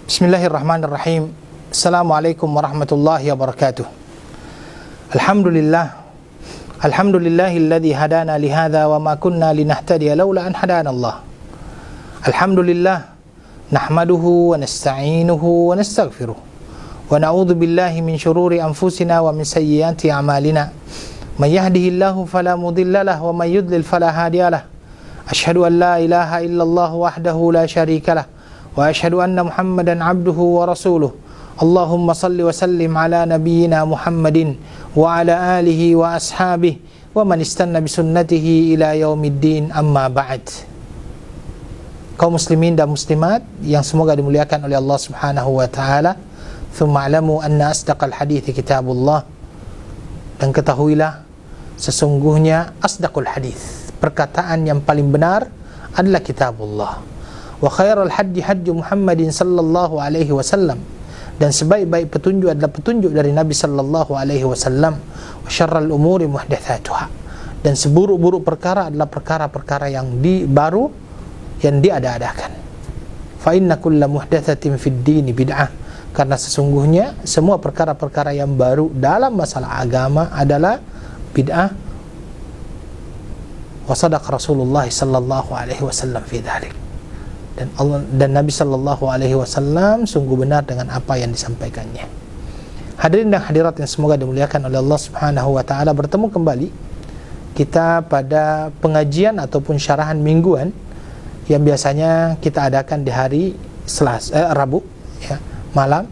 Bismillahirrahmanirrahim. Assalamualaikum warahmatullahi wabarakatuh. Alhamdulillah. Alhamdulillahilladzi hadana lihadza wa ma kunna linahtadiya laula an hadana Allah. Alhamdulillah. Nahmaduhu wa nasta'inuhu wa nastaghfiruh. Wa na'udzu billahi min syururi anfusina wa min sayyiati a'malina. May yahdihillahu fala mudilla lahu wa may yudlil fala hadiya lahu. Asyhadu an la ilaha illallah wahdahu la syarika lahu. Wa asyhadu anna Muhammadan abduhu wa rasuluh. Allahumma salli wa sallim ala nabiyyina Muhammadin wa ala alihi wa ashabihi wa man istanna bi sunnatihi ila yaumiddin, amma ba'd. Kaum muslimin dan muslimat yang semoga dimuliakan oleh Allah Subhanahu wa taala, tsumma alamu anna asdaqal hadithi kitabullah. Dan ketahuilah sesungguhnya asdaqul hadits, perkataan yang paling benar adalah kitabullah. Wa khairal haddi haddi Muhammadin sallallahu alaihi wasallam, dan sebaik-baik petunjuk adalah petunjuk dari Nabi sallallahu alaihi wasallam. Wa syarrul umuri muhdatsatuha, dan seburuk-buruk perkara adalah perkara-perkara yang baru yang diada-adakan. Fa inna kulla muhdatsatin fid dini bid'ah, karena sesungguhnya semua perkara-perkara yang baru dalam masalah agama adalah bid'ah. Wa sadaqa Rasulullah sallallahu alaihi wasallam fi dzalik. Dan Nabi sallallahu alaihi wasallam sungguh benar dengan apa yang disampaikannya. Hadirin dan hadirat yang semoga dimuliakan oleh Allah Subhanahu wa taala, bertemu kembali kita pada pengajian ataupun syarahan mingguan yang biasanya kita adakan di hari Rabu ya, malam.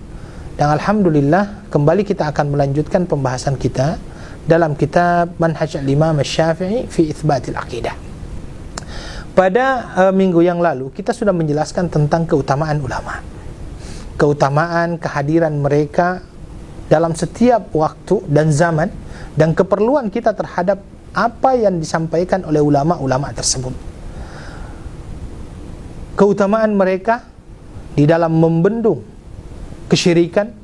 Dan alhamdulillah kembali kita akan melanjutkan pembahasan kita dalam kitab Manhaj al-Imam Asy-Syafi'i fi Itsbatil Aqidah. Pada minggu yang lalu kita sudah menjelaskan tentang keutamaan ulama, keutamaan kehadiran mereka dalam setiap waktu dan zaman, dan keperluan kita terhadap apa yang disampaikan oleh ulama-ulama tersebut. Keutamaan mereka di dalam membendung kesyirikan,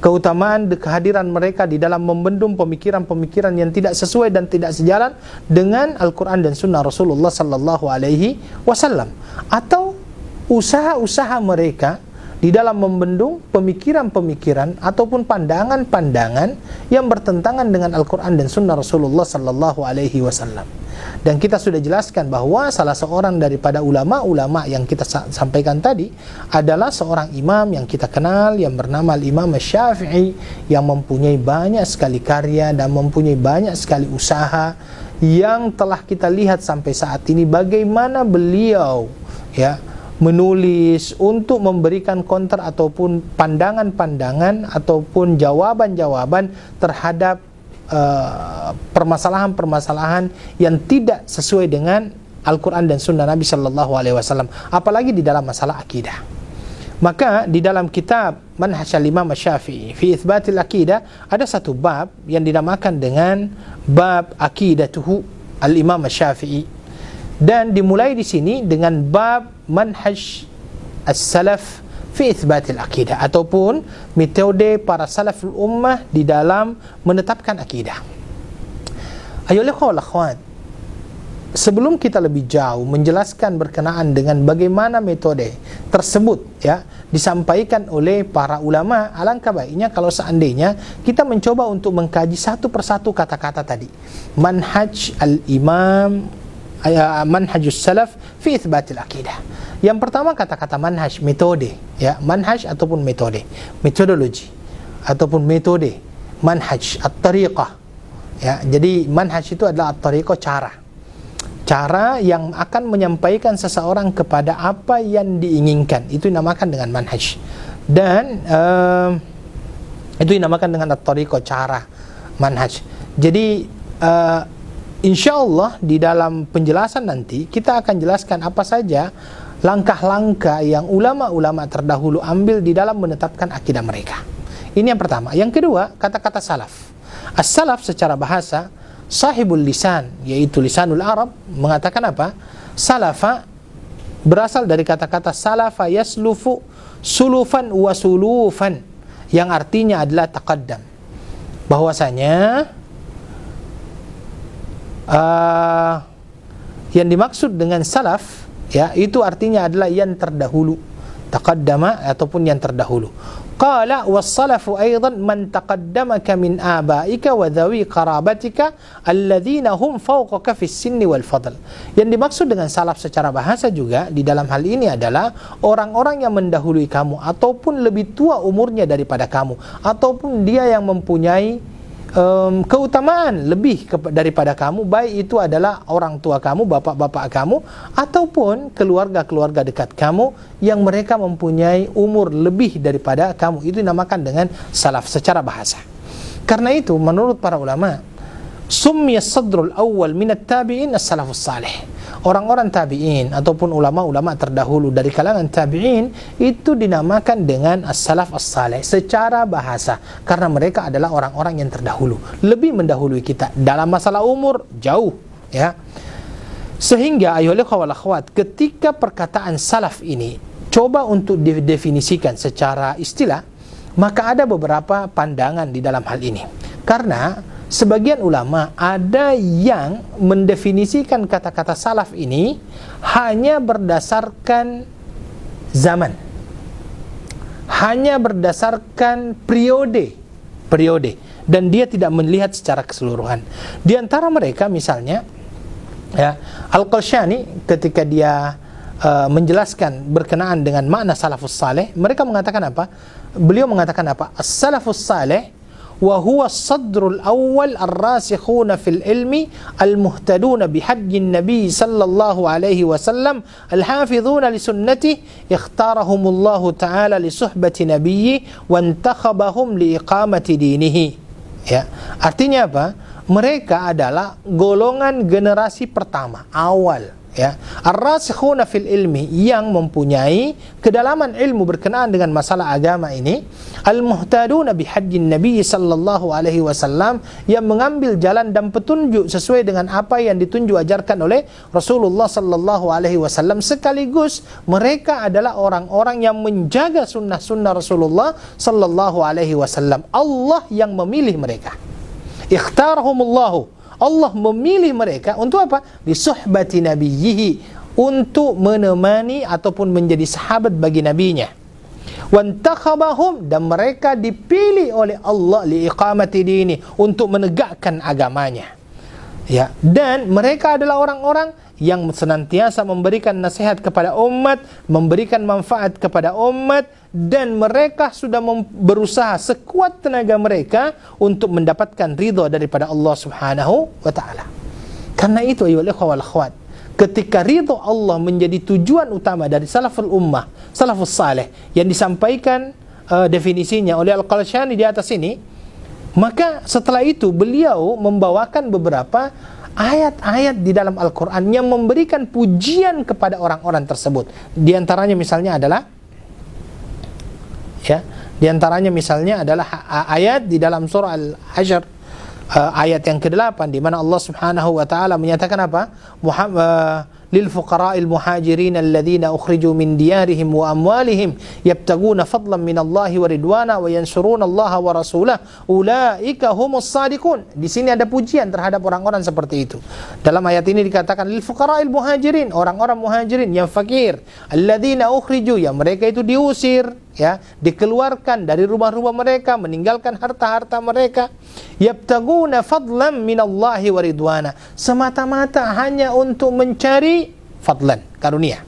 keutamaan kehadiran mereka di dalam membendung pemikiran-pemikiran yang tidak sesuai dan tidak sejalan dengan Al-Quran dan Sunnah Rasulullah sallallahu alaihi wasallam, atau usaha-usaha mereka di dalam membendung pemikiran-pemikiran ataupun pandangan-pandangan yang bertentangan dengan Al-Quran dan Sunnah Rasulullah sallallahu alaihi wasallam. Dan kita sudah jelaskan bahwa salah seorang daripada ulama-ulama yang kita sampaikan tadi adalah seorang imam yang kita kenal yang bernama Imam Asy-Syafi'i, yang mempunyai banyak sekali karya dan mempunyai banyak sekali usaha yang telah kita lihat sampai saat ini bagaimana beliau ya menulis untuk memberikan counter ataupun pandangan-pandangan ataupun jawaban-jawaban terhadap permasalahan-permasalahan yang tidak sesuai dengan Al-Quran dan Sunnah Nabi Sallallahu Alaihi Wasallam, apalagi di dalam masalah akidah. Maka di dalam kitab Manhaj al-Imam Asy-Syafi'i fi Itsbatil Aqidah ada satu bab yang dinamakan dengan bab Aqidatuhu al-Imam Asy-Syafi'i, dan dimulai di sini dengan bab Manhaj as-Salaf fi Itsbatil Aqidah, ataupun metode para salaful ummah di dalam menetapkan akidah. Ayolah akhwat, sebelum kita lebih jauh menjelaskan berkenaan dengan bagaimana metode tersebut ya disampaikan oleh para ulama, alangkah baiknya kalau seandainya kita mencoba untuk mengkaji satu persatu kata-kata tadi. Manhaj al-Imam, Manhajus Salaf fi Itsbatil Aqidah. Yang pertama kata-kata manhaj, metode ya, manhaj ataupun metode, metodologi ataupun metode, manhaj at-tariqah ya. Jadi manhaj itu adalah at-tariqah, cara yang akan menyampaikan seseorang kepada apa yang diinginkan, itu dinamakan dengan manhaj. Dan itu dinamakan dengan at-tariqah, cara, manhaj. Jadi insyaallah di dalam penjelasan nanti kita akan jelaskan apa saja langkah-langkah yang ulama-ulama terdahulu ambil di dalam menetapkan akidah mereka. Ini yang pertama. Yang kedua, kata-kata salaf. As-salaf secara bahasa sahibul lisan, yaitu lisanul Arab, mengatakan apa? Salafa berasal dari kata-kata salafa yaslufu sulufan wa sulufan, yang artinya adalah taqaddam. Bahwasanya yang dimaksud dengan salaf ya, itu artinya adalah yang terdahulu, taqaddama ataupun yang terdahulu. Qala was-salafu aidan man taqaddamaka min abaika wa dhawi qarabatika alladhina hum fawqaka fis sinni wal fadl. Yang dimaksud dengan salaf secara bahasa juga di dalam hal ini adalah orang-orang yang mendahului kamu ataupun lebih tua umurnya daripada kamu, ataupun dia yang mempunyai keutamaan lebih daripada kamu, baik itu adalah orang tua kamu, bapak-bapak kamu, ataupun keluarga-keluarga dekat kamu yang mereka mempunyai umur lebih daripada kamu. Itu dinamakan dengan salaf secara bahasa. Karena itu menurut para ulama, summiya sadrul awal minat tabi'in as-salafus salih. Orang-orang tabi'in ataupun ulama-ulama terdahulu dari kalangan tabi'in itu dinamakan dengan as-salaf as-salih secara bahasa, karena mereka adalah orang-orang yang terdahulu, lebih mendahului kita dalam masalah umur jauh, ya. Sehingga ayolah wal akhwat, ketika perkataan salaf ini coba untuk didefinisikan secara istilah, maka ada beberapa pandangan di dalam hal ini. Karena sebagian ulama ada yang mendefinisikan kata-kata salaf ini hanya berdasarkan zaman, hanya berdasarkan periode, dan dia tidak melihat secara keseluruhan. Di antara mereka misalnya, ya, Al-Qarsyani ketika dia menjelaskan berkenaan dengan makna salafus saleh, mereka mengatakan apa? Beliau mengatakan apa? As-salafus saleh وهو الصدر الأول الراسخون في العلم المهتدون بحج النبي صلى الله عليه وسلم الحافظون لسنته اختارهم الله تعالى لصحبة نبيه وانتخبهم لإقامة دينه. Ya, artinya apa? Mereka adalah golongan generasi pertama, awal, ya, ar-rasikhuna fil ilmi, yang mempunyai kedalaman ilmu berkenaan dengan masalah agama ini, al-muhtaduna bihajjin nabi sallallahu alaihi wasallam, yang mengambil jalan dan petunjuk sesuai dengan apa yang ditunjuk ajarkan oleh Rasulullah sallallahu alaihi wasallam, sekaligus mereka adalah orang-orang yang menjaga sunnah-sunnah Rasulullah sallallahu alaihi wasallam. Allah yang memilih mereka. Ikhtarahumullahu, Allah memilih mereka untuk apa? Di suhbati nabiyhi, untuk menemani ataupun menjadi sahabat bagi nabinya. Wantakhabahum, dan mereka dipilih oleh Allah liiqamati dini, untuk menegakkan agamanya. Ya, dan mereka adalah orang-orang yang senantiasa memberikan nasihat kepada umat, memberikan manfaat kepada umat, dan mereka sudah berusaha sekuat tenaga mereka untuk mendapatkan ridha daripada Allah Subhanahu wa taala. Karena itu ayyuhal ikhwah wal akhwat, ketika ridha Allah menjadi tujuan utama dari salaful ummah, salafus saleh, yang disampaikan definisinya oleh Al-Qarsyani di atas ini, maka setelah itu beliau membawakan beberapa ayat-ayat di dalam Al-Quran yang memberikan pujian kepada orang-orang tersebut. Di antaranya misalnya adalah, ya, di antaranya misalnya adalah ayat di dalam surah Al-Hasyr, ayat yang ke-8, di mana Allah Subhanahu wa taala menyatakan apa? lil fuqara'il muhajirin alladhina ukhriju min diyarihim wa amwalihim yabtaguna fadlan min Allahi wa ridwana wa yansuruna Allah wa rasulah ulaika humus sadiqun. Di sini ada pujian terhadap orang-orang seperti itu. Dalam ayat ini dikatakan lil fuqara'il muhajirin, orang-orang muhajirin yang fakir, alladhina ukhriju, yang mereka itu diusir, ya, dikeluarkan dari rumah-rumah mereka, meninggalkan harta-harta mereka, yabtaguna fadlan minallahi wa ridwana, semata-mata hanya untuk mencari fadlan, karunia,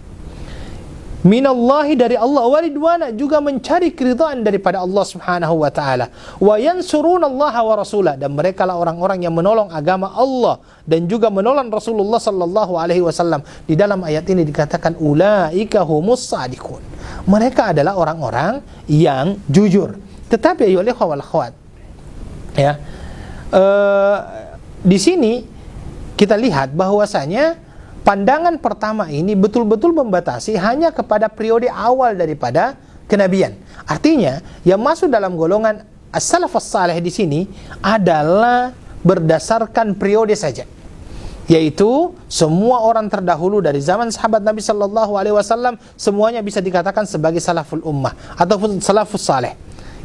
minallahi, dari Allah, wa ridwana, juga mencari keridhaan daripada Allah Subhanahu wa taala, wa yansurunallaha wa rasulah, dan mereka lah orang-orang yang menolong agama Allah dan juga menolong Rasulullah sallallahu alaihi wasallam. Di dalam ayat ini dikatakan ulaika humus sadiqun, mereka adalah orang-orang yang jujur. Tetapi ayolah wal akhwat, ya, di sini kita lihat bahwasanya pandangan pertama ini betul-betul membatasi hanya kepada periode awal daripada kenabian. Artinya yang masuk dalam golongan as-salafus salih di sini adalah berdasarkan periode saja, yaitu semua orang terdahulu dari zaman sahabat Nabi sallallahu alaihi wasallam semuanya bisa dikatakan sebagai salaful ummah ataupun salafus salih.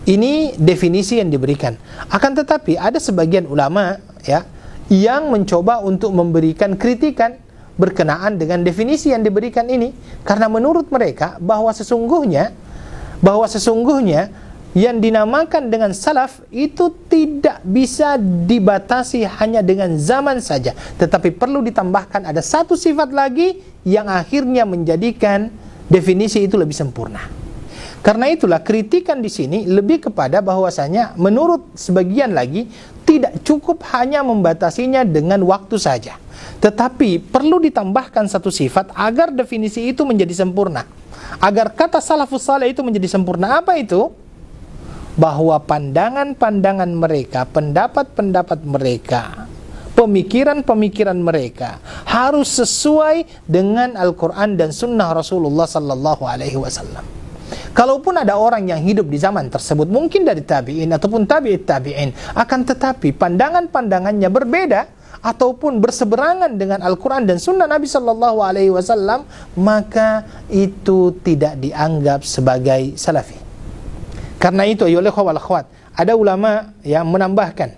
Ini definisi yang diberikan. Akan tetapi ada sebagian ulama, ya, yang mencoba untuk memberikan kritikan berkenaan dengan definisi yang diberikan ini, karena menurut mereka bahwa sesungguhnya yang dinamakan dengan salaf itu tidak bisa dibatasi hanya dengan zaman saja, tetapi perlu ditambahkan ada satu sifat lagi yang akhirnya menjadikan definisi itu lebih sempurna. Karena itulah kritikan di sini lebih kepada bahwasanya menurut sebagian lagi tidak cukup hanya membatasinya dengan waktu saja, tetapi perlu ditambahkan satu sifat agar definisi itu menjadi sempurna, agar kata salafus saleh itu menjadi sempurna. Apa itu? Bahwa pandangan-pandangan mereka, pendapat-pendapat mereka, pemikiran-pemikiran mereka harus sesuai dengan Al-Quran dan Sunnah Rasulullah Sallallahu Alaihi Wasallam. Kalaupun ada orang yang hidup di zaman tersebut, mungkin dari tabi'in ataupun tabi'it tabi'in, akan tetapi pandangan-pandangannya berbeda ataupun berseberangan dengan Al-Quran dan Sunnah Nabi Sallallahu Alaihi Wasallam, maka itu tidak dianggap sebagai salafi. Karena itu, ayolah akhwat, ada ulama yang menambahkan,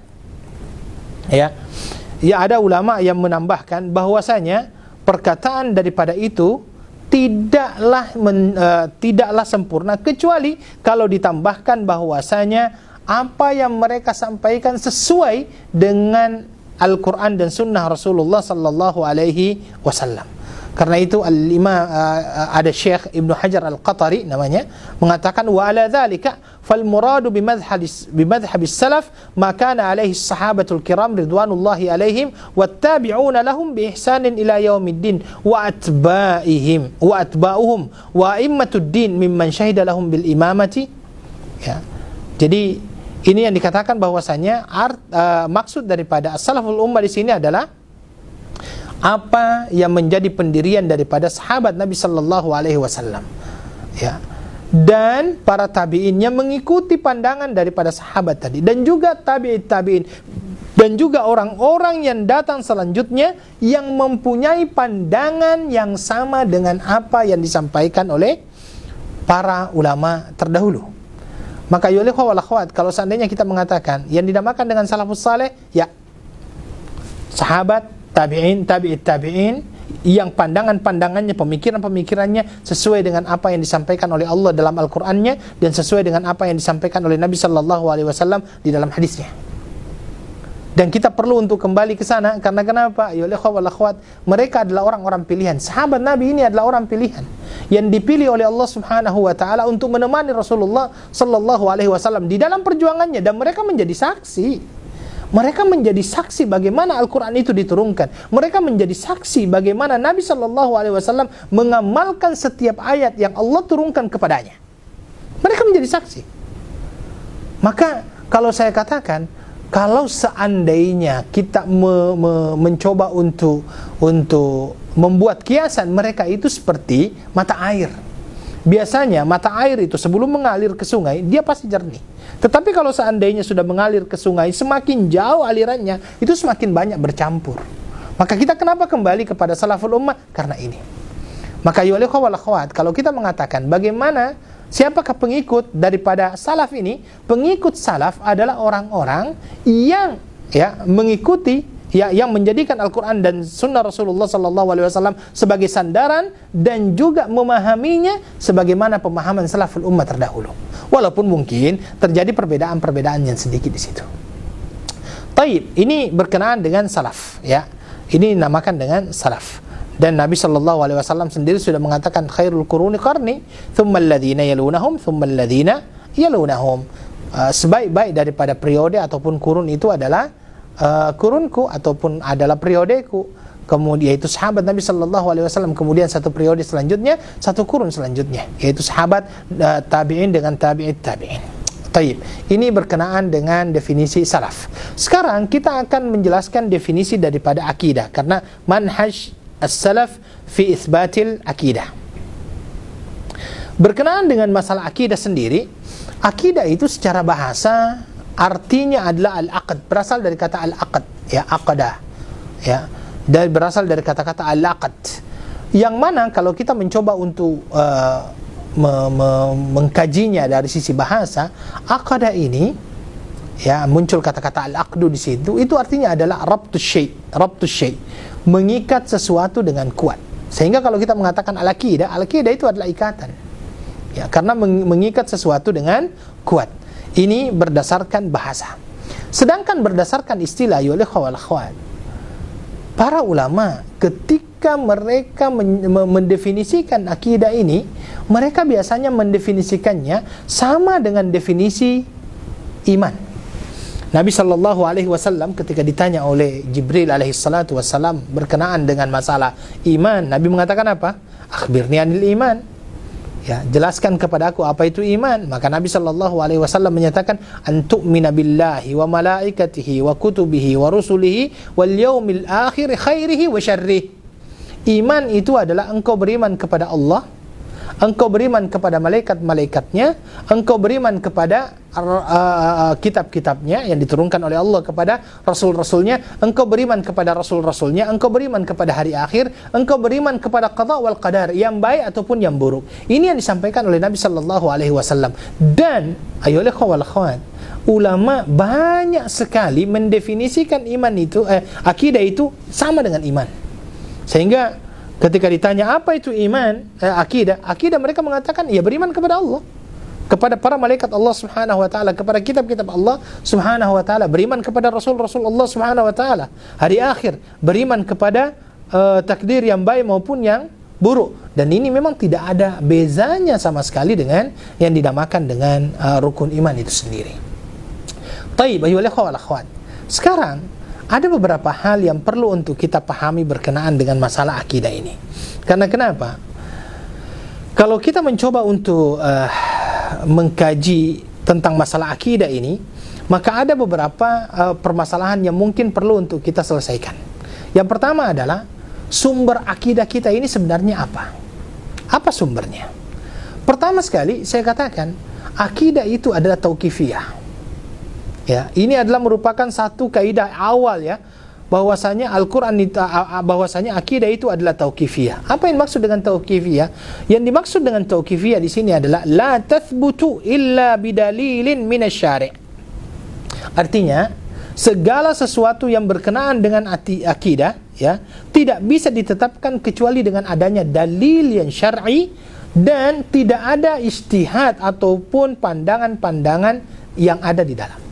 ada ulama yang menambahkan bahwasanya perkataan daripada itu tidaklah sempurna kecuali kalau ditambahkan bahwasanya apa yang mereka sampaikan sesuai dengan Al-Quran dan Sunnah Rasulullah Sallallahu Alaihi Wasallam. Karena itu ada Syekh Ibnu Hajar Al-Qatari namanya mengatakan, wa ala dzalika fal muradu bimadhhabis salaf ma kana alaihi sahabatul kiram ridwanullahi alaihim wattabi'una lahum bi ihsanin ila yaumiddin wa atba'uhum wa a'immatud din mimman syahida lahum bil imamati. Ya. Jadi ini yang dikatakan bahwasanya maksud daripada as-salaful ummah di sini adalah apa yang menjadi pendirian daripada sahabat Nabi Sallallahu Alaihi Wasallam, ya, dan para tabi'in yang mengikuti pandangan daripada sahabat tadi, dan juga tabi'it tabi'in, dan juga orang-orang yang datang selanjutnya yang mempunyai pandangan yang sama dengan apa yang disampaikan oleh para ulama terdahulu. Maka ya wal akhwat, kalau seandainya kita mengatakan yang dinamakan dengan salafus saleh, ya sahabat, tabi'in, tabi'it tabi'in yang pandangan-pandangannya, pemikiran-pemikirannya sesuai dengan apa yang disampaikan oleh Allah dalam Al-Qur'annya dan sesuai dengan apa yang disampaikan oleh Nabi Sallallahu Alaihi Wasallam di dalam hadisnya. Dan kita perlu untuk kembali ke sana, karena kenapa? Ya wal akhwat, mereka adalah orang-orang pilihan. Sahabat Nabi ini adalah orang pilihan yang dipilih oleh Allah Subhanahu wa taala untuk menemani Rasulullah Sallallahu Alaihi Wasallam di dalam perjuangannya, dan mereka menjadi saksi. Mereka menjadi saksi bagaimana Al-Quran itu diturunkan. Mereka menjadi saksi bagaimana Nabi Sallallahu Alaihi Wasallam mengamalkan setiap ayat yang Allah turunkan kepadanya. Mereka menjadi saksi. Maka kalau saya katakan, kalau seandainya kita mencoba untuk membuat kiasan, mereka itu seperti mata air. Biasanya mata air itu sebelum mengalir ke sungai, dia pasti jernih. Tetapi kalau seandainya sudah mengalir ke sungai, semakin jauh alirannya, itu semakin banyak bercampur. Maka kita kenapa kembali kepada salaful ummah? Karena ini. Maka ya wal akhwat, kalau kita mengatakan bagaimana, siapakah pengikut daripada salaf ini? Pengikut salaf adalah orang-orang yang mengikuti, yang menjadikan Al-Quran dan Sunnah Rasulullah SAW sebagai sandaran dan juga memahaminya sebagaimana pemahaman salaful ummah terdahulu. Walaupun mungkin terjadi perbedaan-perbedaan yang sedikit di situ. Taib, ini berkenaan dengan salaf, ya. Ini dinamakan dengan salaf. Dan Nabi SAW sendiri sudah mengatakan khairul quruni qarni, thumma alladhina yalunahum, thumma alladhina yalunahum. Sebaik-baik daripada periode ataupun kurun itu adalah kurunku ataupun adalah periodeku. Kemudian yaitu sahabat Nabi Sallallahu Alaihi Wasallam, kemudian satu periode selanjutnya, satu kurun selanjutnya, yaitu sahabat tabi'in dengan tabi'it tabi'in. Taib. Ini berkenaan dengan definisi salaf. Sekarang kita akan menjelaskan definisi daripada akidah, karena manhaj as-salaf fi itsbatil akidah. Berkenaan dengan masalah akidah sendiri, akidah itu secara bahasa artinya adalah al-aqd, berasal dari kata al-aqd, ya, aqadah, ya, dan berasal dari kata-kata al-aqd, yang mana kalau kita mencoba untuk mengkajinya dari sisi bahasa, aqadah ini, ya, muncul kata-kata al-aqdu di situ, itu artinya adalah rabtus syai', mengikat sesuatu dengan kuat. Sehingga kalau kita mengatakan al-aqidah itu adalah ikatan. Ya, karena mengikat sesuatu dengan kuat. Ini berdasarkan bahasa. Sedangkan berdasarkan istilah ya wal akhwat, para ulama ketika mereka mendefinisikan akidah ini, mereka biasanya mendefinisikannya sama dengan definisi iman. Nabi SAW ketika ditanya oleh Jibril alaihissalatu wassalam berkenaan dengan masalah iman, Nabi mengatakan apa? Akhbirni anil iman. Ya, jelaskan kepada aku apa itu iman. Maka Nabi SAW menyatakan, antu'mina billahi wa malaikatihi wa kutubihi wa rusulihi wal yaumil akhir khairihi wa syarrihi. Iman itu adalah engkau beriman kepada Allah, engkau beriman kepada malaikat-malaikatnya, engkau beriman kepada kitab-kitabnya yang diturunkan oleh Allah kepada rasul-rasulnya, engkau beriman kepada rasul-rasulnya, engkau beriman kepada hari akhir, engkau beriman kepada qada wal qadar, yang baik ataupun yang buruk. Ini yang disampaikan oleh Nabi SAW. Dan ayolah wal akhwat, ulama banyak sekali mendefinisikan iman itu, akidah itu sama dengan iman. Sehingga ketika ditanya apa itu iman, akidah mereka mengatakan ya beriman kepada Allah, kepada para malaikat Allah Subhanahu wa taala, kepada kitab-kitab Allah Subhanahu wa taala, beriman kepada rasul-rasul Allah Subhanahu wa taala, hari akhir, beriman kepada takdir yang baik maupun yang buruk. Dan ini memang tidak ada bezanya sama sekali dengan yang dinamakan dengan rukun iman itu sendiri. Taib ayyuhal ikhwah wal akhwat. Sekarang ada beberapa hal yang perlu untuk kita pahami berkenaan dengan masalah akidah ini. Karena kenapa? Kalau kita mencoba untuk mengkaji tentang masalah akidah ini, maka ada beberapa permasalahan yang mungkin perlu untuk kita selesaikan. Yang pertama adalah sumber akidah kita ini sebenarnya apa? Apa sumbernya? Pertama sekali saya katakan, akidah itu adalah tauqifiyah. Ya, ini adalah merupakan satu kaidah awal ya, bahwasanya Al-Qur'an bahwasanya akidah itu adalah tauqifiyah. Apa yang dimaksud dengan tauqifiyah? Yang dimaksud dengan tauqifiyah di sini adalah la tathbutu illa bidalilin minasyari'. Artinya, segala sesuatu yang berkenaan dengan akidah ya, tidak bisa ditetapkan kecuali dengan adanya dalil yang syar'i dan tidak ada ijtihad ataupun pandangan-pandangan yang ada di dalam.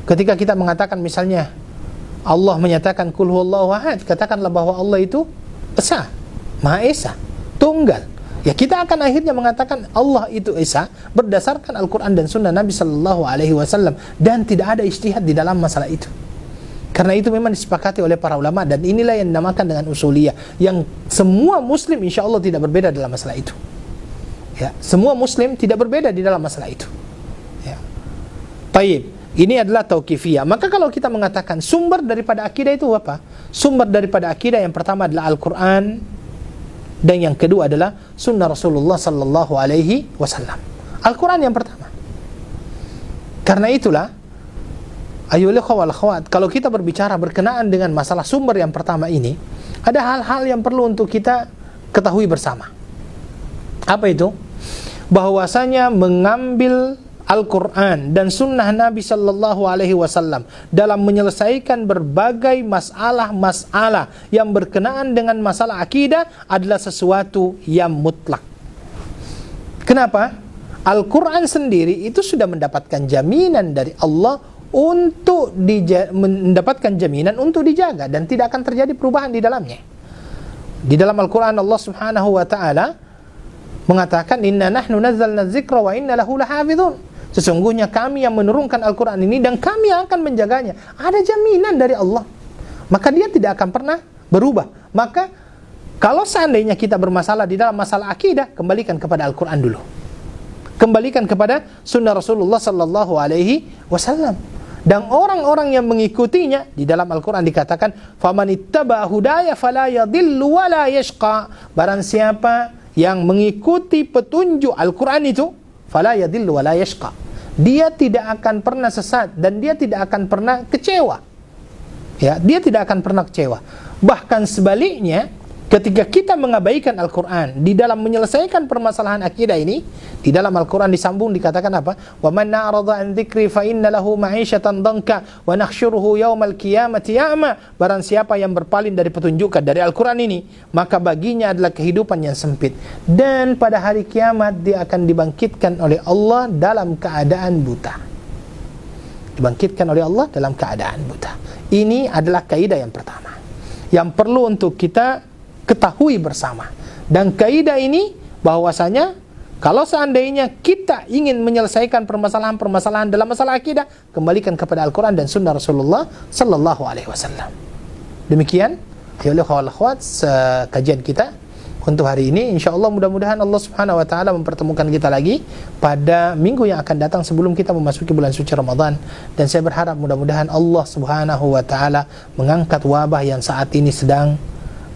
Ketika kita mengatakan misalnya Allah menyatakan kul huwallahu ahad, katakanlah bahwa Allah itu esa, Maha Esa, tunggal. Ya, kita akan akhirnya mengatakan Allah itu esa berdasarkan Al-Qur'an dan sunnah Nabi sallallahu alaihi wasallam, dan tidak ada ijtihad di dalam masalah itu. Karena itu memang disepakati oleh para ulama, dan inilah yang dinamakan dengan usuliyah, yang semua muslim insyaallah tidak berbeda dalam masalah itu. Ya, semua muslim tidak berbeda di dalam masalah itu. Ya. Baik. Ini adalah tauqifiyah. Maka kalau kita mengatakan sumber daripada akidah itu apa? Sumber daripada akidah yang pertama adalah Al-Quran, dan yang kedua adalah sunnah Rasulullah sallallahu alaihi wasallam. Al-Quran yang pertama. Karena itulah, ayolah wal akhwat, kalau kita berbicara berkenaan dengan masalah sumber yang pertama ini, ada hal-hal yang perlu untuk kita ketahui bersama. Apa itu? Bahwasanya mengambil Al-Quran dan sunnah Nabi sallallahu alaihi wasallam dalam menyelesaikan berbagai masalah-masalah yang berkenaan dengan masalah akidah adalah sesuatu yang mutlak. Kenapa? Al-Quran sendiri itu sudah mendapatkan jaminan dari Allah untuk mendapatkan jaminan untuk dijaga dan tidak akan terjadi perubahan di dalamnya. Di dalam Al-Quran Allah Subhanahu wa taala mengatakan inna nahnu nazzalna dzikra wa inna lahu lahafizun. Sesungguhnya kami yang menurunkan Al-Quran ini dan kami yang akan menjaganya. Ada jaminan dari Allah. Maka dia tidak akan pernah berubah. Maka kalau seandainya kita bermasalah di dalam masalah akidah, kembalikan kepada Al-Quran dulu. Kembalikan kepada sunnah Rasulullah sallallahu alaihi wasallam. Dan orang-orang yang mengikutinya, di dalam Al-Quran dikatakan, "Faman ittaba'a hudaya fala yadhillu wa la yashqa." Barang siapa yang mengikuti petunjuk Al-Quran itu, fala yadhillu wa la yashqa, dia tidak akan pernah sesat dan dia tidak akan pernah kecewa. Ya, dia tidak akan pernah kecewa. Bahkan sebaliknya, Ketika kita mengabaikan Al-Quran di dalam menyelesaikan permasalahan akidah ini, di dalam Al-Quran disambung dikatakan apa? Wa man a'rada an dzikri fa inna lahu ma'isyatan dhanka wa nakhsyuruhu yaumal qiyamati a'ma. Barang siapa yang berpaling dari petunjukan dari Al-Quran ini, maka baginya adalah kehidupan yang sempit, dan pada hari kiamat dia akan dibangkitkan oleh Allah dalam keadaan buta. Dibangkitkan oleh Allah dalam keadaan buta. Ini adalah kaidah yang pertama yang perlu untuk kita ketahui bersama. Dan kaidah ini bahwasanya kalau seandainya kita ingin menyelesaikan permasalahan-permasalahan dalam masalah akidah, kembalikan kepada Al-Quran dan Sunnah Rasulullah Sallallahu Alaihi Wasallam. Demikian, ya Allah akhwat, kajian kita untuk hari ini. InsyaAllah mudah-mudahan Allah Subhanahu Wa Taala mempertemukan kita lagi pada minggu yang akan datang sebelum kita memasuki bulan suci Ramadan. Dan saya berharap mudah-mudahan Allah Subhanahu Wa Taala mengangkat wabah yang saat ini sedang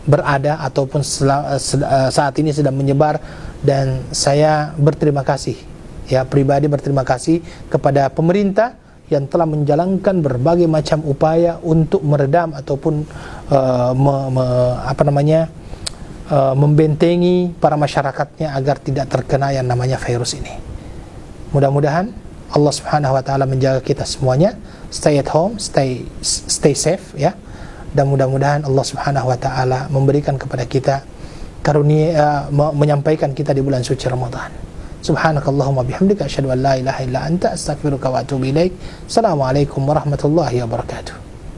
berada ataupun saat ini sedang menyebar. Dan saya berterima kasih, ya pribadi berterima kasih kepada pemerintah yang telah menjalankan berbagai macam upaya untuk meredam ataupun membentengi para masyarakatnya agar tidak terkena yang namanya virus ini. Mudah-mudahan Allah Subhanahu Wa Taala menjaga kita semuanya, stay at home, stay safe, ya. Dan mudah-mudahan Allah Subhanahu Wa Taala memberikan kepada kita karunia, menyampaikan kita di bulan suci Ramadan. Subhanakallahumma bihamdika asyhadu an la ilaha illa anta astaghfiruka wa atubu ilaik. Assalamualaikum warahmatullahi wabarakatuh.